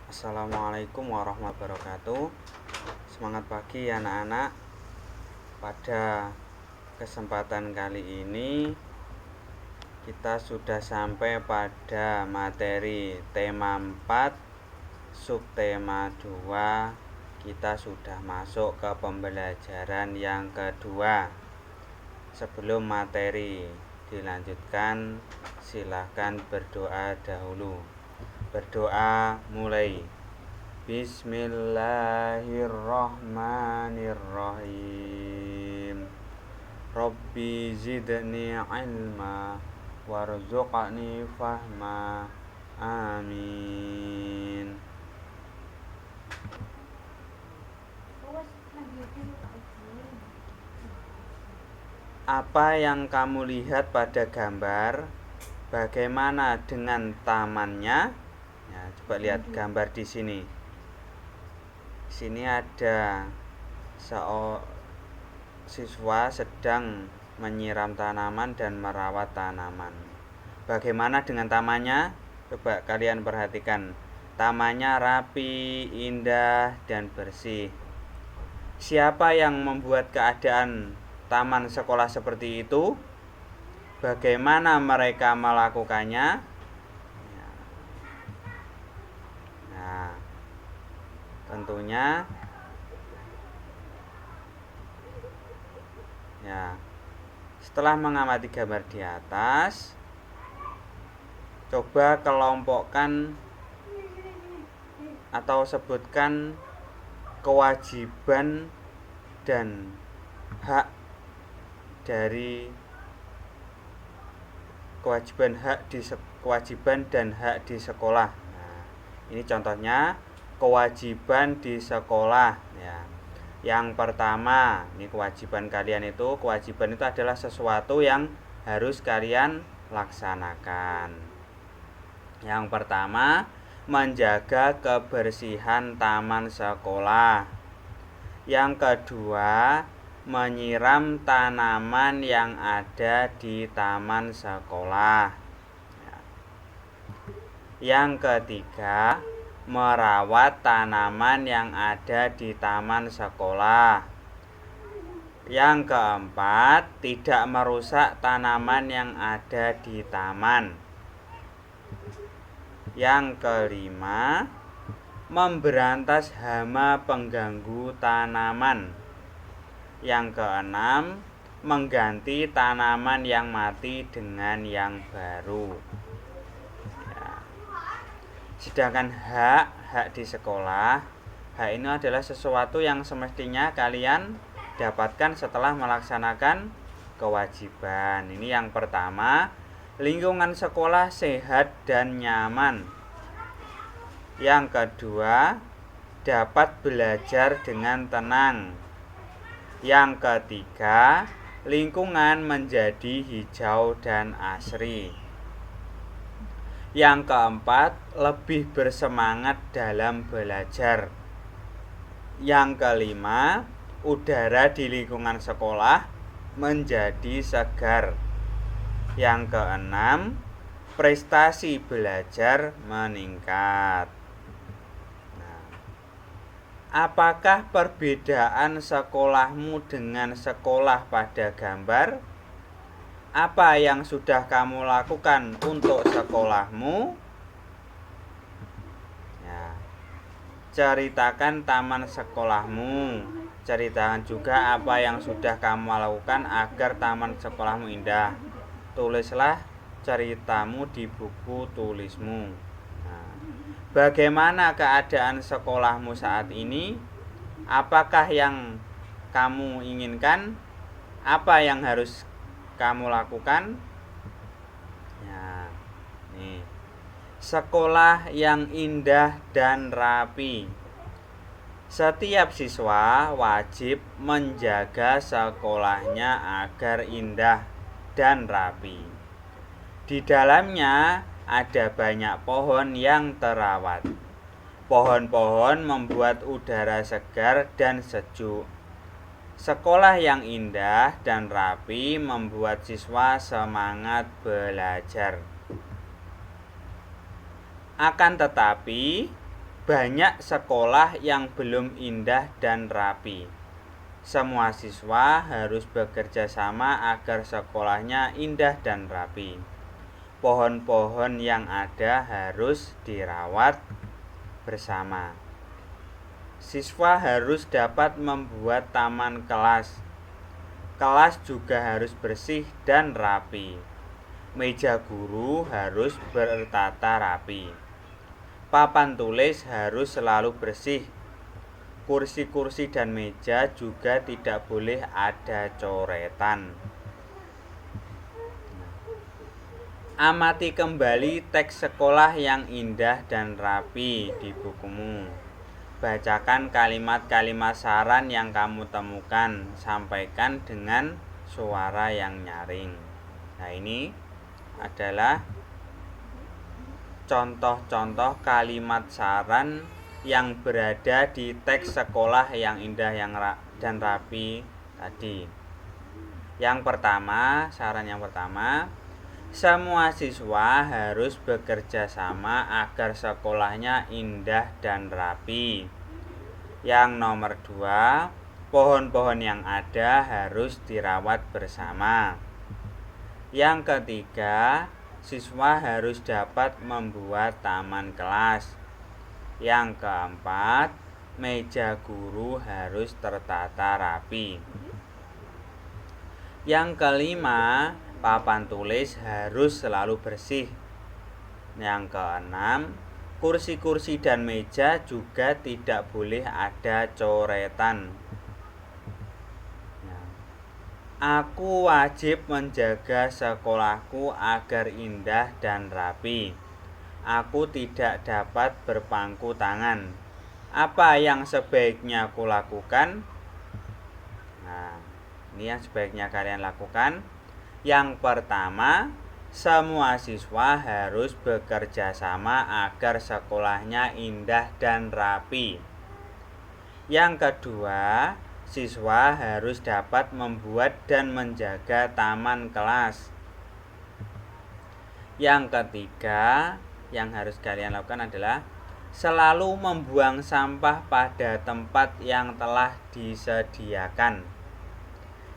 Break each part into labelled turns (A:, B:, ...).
A: Assalamualaikum warahmatullahi wabarakatuh. Semangat pagi anak-anak. Pada kesempatan kali ini kita sudah sampai pada materi tema 4, subtema 2. Kita sudah masuk ke pembelajaran yang kedua. Sebelum materi dilanjutkan, silahkan berdoa dahulu. Berdoa mulai. Bismillahirrahmanirrahim. Rabbi zidni ilma warzuqni fahma. Amin. Apa yang kamu lihat pada gambar? Bagaimana dengan tamannya? Ya, coba lihat gambar di sini. Di sini ada siswa sedang menyiram tanaman dan merawat tanaman. Bagaimana dengan tamannya? Coba kalian perhatikan. Tamannya rapi, indah, dan bersih. Siapa yang membuat keadaan taman sekolah seperti itu? Bagaimana mereka melakukannya? Nah, tentunya setelah mengamati gambar di atas, coba kelompokkan atau sebutkan kewajiban dan hak di sekolah. Nah, ini contohnya kewajiban di sekolah ya. Yang pertama, ini kewajiban itu adalah sesuatu yang harus kalian laksanakan. Yang pertama, menjaga kebersihan taman sekolah. Yang kedua, menyiram tanaman yang ada di taman sekolah. Yang ketiga, merawat tanaman yang ada di taman sekolah. Yang keempat, tidak merusak tanaman yang ada di taman. Yang kelima, memberantas hama pengganggu tanaman. Yang keenam, mengganti tanaman yang mati dengan yang baru. Sedangkan hak di sekolah, hak ini adalah sesuatu yang semestinya kalian dapatkan setelah melaksanakan kewajiban. Ini yang pertama, lingkungan sekolah sehat dan nyaman. Yang kedua, dapat belajar dengan tenang. Yang ketiga, lingkungan menjadi hijau dan asri. Yang keempat, lebih bersemangat dalam belajar. Yang kelima, udara di lingkungan sekolah menjadi segar. Yang keenam, prestasi belajar meningkat. Apakah perbedaan sekolahmu dengan sekolah pada gambar? Apa yang sudah kamu lakukan untuk sekolahmu? Ceritakan taman sekolahmu. Ceritakan juga apa yang sudah kamu lakukan agar taman sekolahmu indah. Tulislah ceritamu di buku tulismu. Bagaimana keadaan sekolahmu saat ini? Apakah yang kamu inginkan? Apa yang harus kamu lakukan? Sekolah yang indah dan rapi. Setiap siswa wajib menjaga sekolahnya agar indah dan rapi. Di dalamnya ada banyak pohon yang terawat. Pohon-pohon membuat udara segar dan sejuk. Sekolah yang indah dan rapi membuat siswa semangat belajar. Akan tetapi, banyak sekolah yang belum indah dan rapi. Semua siswa harus bekerja sama agar sekolahnya indah dan rapi. Pohon-pohon yang ada harus dirawat bersama. Siswa harus dapat membuat taman kelas. Kelas juga harus bersih dan rapi. Meja guru harus bertata rapi. Papan tulis harus selalu bersih. Kursi-kursi dan meja juga tidak boleh ada coretan. Amati kembali teks sekolah yang indah dan rapi di bukumu. Bacakan kalimat-kalimat saran yang kamu temukan. Sampaikan dengan suara yang nyaring. Nah, ini adalah contoh-contoh kalimat saran yang berada di teks sekolah yang indah dan rapi tadi. Yang pertama, saran yang pertama, semua siswa harus bekerja sama agar sekolahnya indah dan rapi. Yang nomor 2, pohon-pohon yang ada harus dirawat bersama. Yang ketiga, siswa harus dapat membuat taman kelas. Yang keempat, meja guru harus tertata rapi. Yang kelima, papan tulis harus selalu bersih. Yang keenam, kursi-kursi dan meja juga tidak boleh ada coretan. Aku wajib menjaga sekolahku agar indah dan rapi. Aku tidak dapat berpangku tangan. Apa yang sebaiknya aku lakukan? Nah, ini yang sebaiknya kalian lakukan. Yang pertama, semua siswa harus bekerja sama agar sekolahnya indah dan rapi. Yang kedua, siswa harus dapat membuat dan menjaga taman kelas. Yang ketiga, yang harus kalian lakukan adalah selalu membuang sampah pada tempat yang telah disediakan.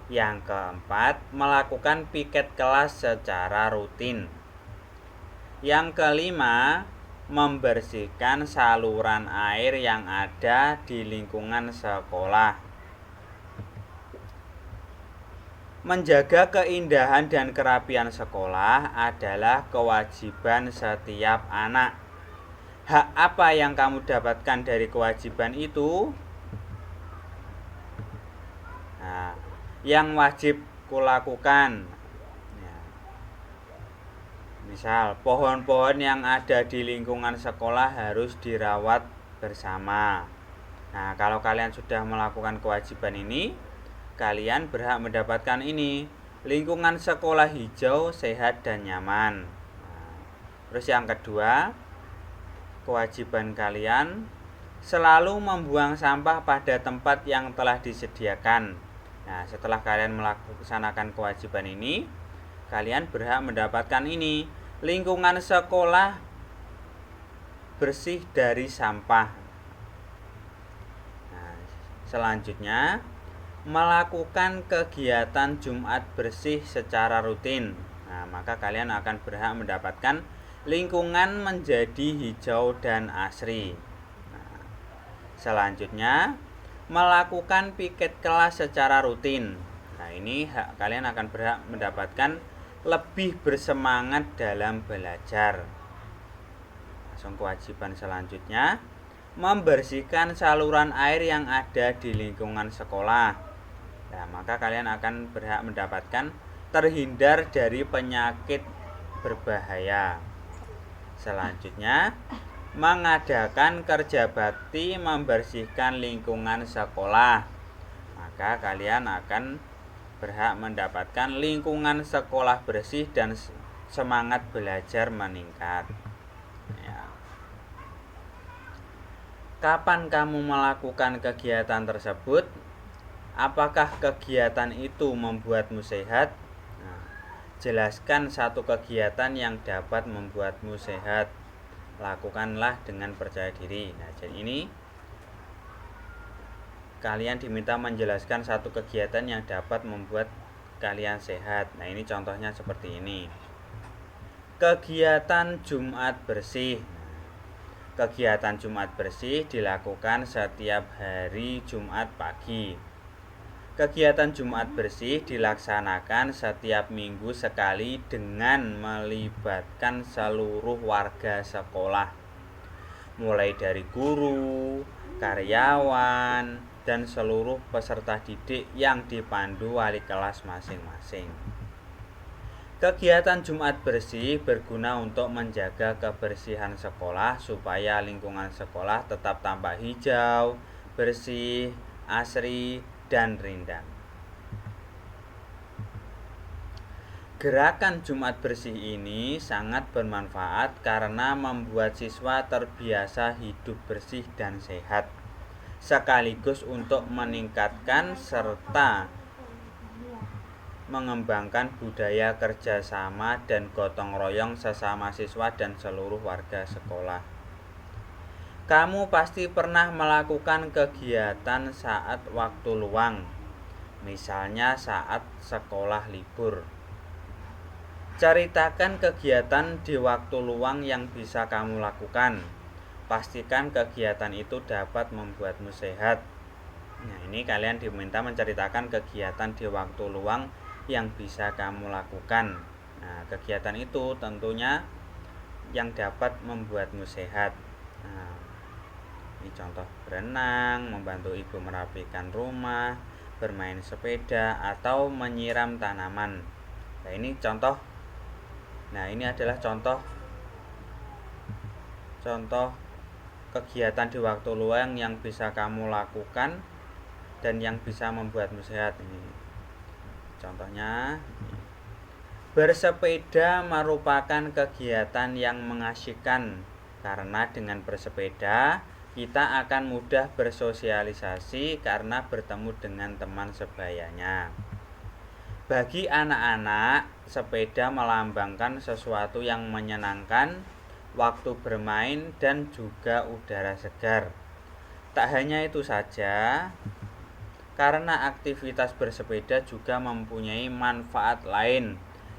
A: Yang keempat, melakukan piket kelas secara rutin. Yang kelima, membersihkan saluran air yang ada di lingkungan sekolah. Menjaga keindahan dan kerapian sekolah adalah kewajiban setiap anak. Hak apa yang kamu dapatkan dari kewajiban itu? Nah, yang wajib kulakukan, misal pohon-pohon yang ada di lingkungan sekolah harus dirawat bersama. Nah, kalau kalian sudah melakukan kewajiban ini, kalian berhak mendapatkan ini, lingkungan sekolah hijau, sehat dan nyaman. Nah, terus yang kedua, kewajiban kalian selalu membuang sampah pada tempat yang telah disediakan. Nah, setelah kalian melaksanakan kewajiban ini, kalian berhak mendapatkan ini, lingkungan sekolah bersih dari sampah. Nah, selanjutnya, melakukan kegiatan Jumat bersih secara rutin. Nah, maka kalian akan berhak mendapatkan lingkungan menjadi hijau dan asri. Nah, selanjutnya, melakukan piket kelas secara rutin. Nah, ini kalian akan berhak mendapatkan lebih bersemangat dalam belajar. Langsung kewajiban selanjutnya, membersihkan saluran air yang ada di lingkungan sekolah. Nah, maka kalian akan berhak mendapatkan terhindar dari penyakit berbahaya. Selanjutnya, mengadakan kerja bakti membersihkan lingkungan sekolah. Maka kalian akan berhak mendapatkan lingkungan sekolah bersih dan semangat belajar meningkat. Ya. Kapan kamu melakukan kegiatan tersebut? Apakah kegiatan itu membuatmu sehat? Nah, jelaskan satu kegiatan yang dapat membuatmu sehat. lakukanlah dengan percaya diri. Nah, jadi ini kalian diminta menjelaskan satu kegiatan yang dapat membuat kalian sehat. Nah, ini contohnya seperti ini. Kegiatan Jumat bersih. Kegiatan Jumat bersih dilakukan setiap hari Jumat pagi. Kegiatan Jumat bersih dilaksanakan setiap minggu sekali dengan melibatkan seluruh warga sekolah, mulai dari guru, karyawan, dan seluruh peserta didik yang dipandu wali kelas masing-masing. Kegiatan Jumat bersih berguna untuk menjaga kebersihan sekolah supaya lingkungan sekolah tetap tampak hijau, bersih, asri, dan rindang. Gerakan Jumat bersih ini sangat bermanfaat karena membuat siswa terbiasa hidup bersih dan sehat, sekaligus untuk meningkatkan serta mengembangkan budaya kerjasama dan gotong royong sesama siswa dan seluruh warga sekolah. Kamu pasti pernah melakukan kegiatan saat waktu luang, misalnya saat sekolah libur. Ceritakan kegiatan di waktu luang yang bisa kamu lakukan. Pastikan kegiatan itu dapat membuatmu sehat. Nah, ini kalian diminta menceritakan kegiatan di waktu luang yang bisa kamu lakukan. Nah, kegiatan itu tentunya yang dapat membuatmu sehat. Nah, ini contoh berenang, membantu ibu merapikan rumah, bermain sepeda, atau menyiram tanaman. Nah, ini contoh. Nah, ini adalah contoh kegiatan di waktu luang yang bisa kamu lakukan dan yang bisa membuatmu sehat. Ini contohnya, bersepeda merupakan kegiatan yang mengasyikkan karena dengan bersepeda kita akan mudah bersosialisasi karena bertemu dengan teman sebayanya. Bagi anak-anak, sepeda melambangkan sesuatu yang menyenangkan, waktu bermain, dan juga udara segar. Tak hanya itu saja, karena aktivitas bersepeda juga mempunyai manfaat lain,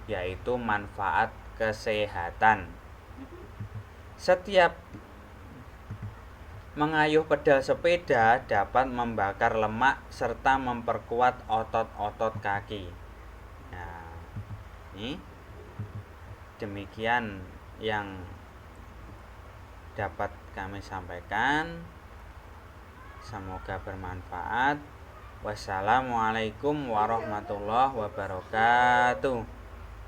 A: yaitu manfaat kesehatan. Setiap mengayuh pedal sepeda dapat membakar lemak serta memperkuat otot-otot kaki. Nah, ini demikian yang dapat kami sampaikan. Semoga bermanfaat. Wassalamualaikum warahmatullahi wabarakatuh.